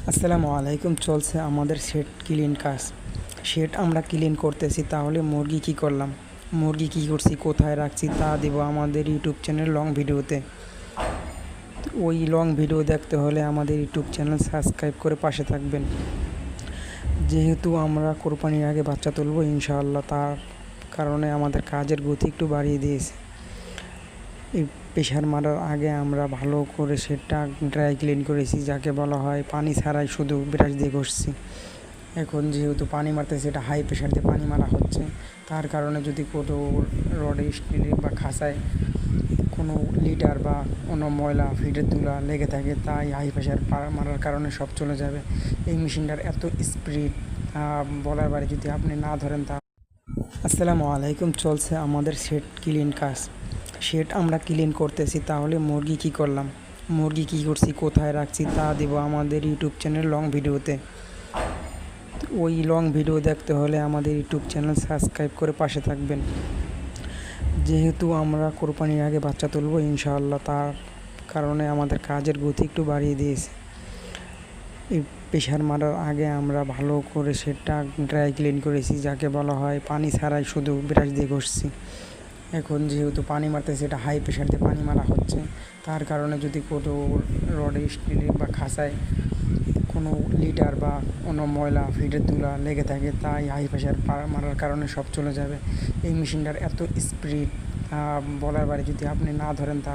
আসসালামু আলাইকুম। চলছে আমাদের শেড ক্লিন কাজ। শেড আমরা ক্লিন করতেছি, তাহলে মুরগি কি করলাম, মুরগি কি করছি, কোথায় রাখছি তা দেব আমাদের ইউটিউব চ্যানেল লং ভিডিওতে। ওই লং ভিডিও দেখতে হলে আমাদের ইউটিউব চ্যানেল সাবস্ক্রাইব করে পাশে থাকবেন। যেহেতু আমরা কোরবানির আগে বাচ্চা তুলব ইনশাআল্লাহ, তার কারণে আমাদের কাজের গতি একটু বাড়িয়ে দিয়েছে। এই প্রেশার মারার আগে আমরা ভালো করে সেটা ড্রাই ক্লিন করেছি, যাকে বলা হয় পানি ছাড়াই শুধু ব্রাশ দিয়ে ঘষছি। এখন যেহেতু পানি মারতেছে, এটা হাই প্রেশার দিয়ে পানি মারা হচ্ছে, তার কারণে যদি কোনো রডে, স্টিলে বা খাঁচায় কোনো লিটার বা কোনো ময়লা ফিডের তুলা লেগে থাকে, তাই হাই প্রেশার মারার কারণে সব চলে যাবে। এই মেশিনটার এত স্পিড বলার বারে যদি আপনি না ধরেন তা। আসসালামু আলাইকুম। চলছে আমাদের শেড ক্লিন কাজ। শেড আমরা ক্লিন করতেছি, তাহলে মুরগি কি করলাম, মুরগি কি করছি, কোথায় রাখছি তা দেব আমাদের ইউটিউব চ্যানেল লং ভিডিওতে। ওই লং ভিডিও দেখতে হলে আমাদের ইউটিউব চ্যানেল সাবস্ক্রাইব করে পাশে থাকবেন। যেহেতু আমরা কোরবানির আগে বাচ্চা তুলব ইনশাআল্লাহ, তার কারণে আমাদের কাজের গতি একটু বাড়িয়ে দিয়েছে। এই প্রেশার মারার আগে আমরা ভালো করে সেটা ড্রাই ক্লিন করেছি, যাকে বলা হয় পানি ছাড়াই শুধু ব্রাশ দিয়ে ঘষছি। এখন যেহেতু পানি মারতেছে, এটা হাই প্রেশার দিয়ে পানি মারা হচ্ছে, তার কারণে যদি কোনো রডে, স্টিলে বা খাঁচায় কোনো লিটার বা কোনো ময়লা ফিডের তুলা লেগে থাকে, তাই হাই প্রেশার মারার কারণে সব চলে যাবে। এই মেশিনটার এত স্পিড বলার বারে যদি আপনি না ধরেন তা।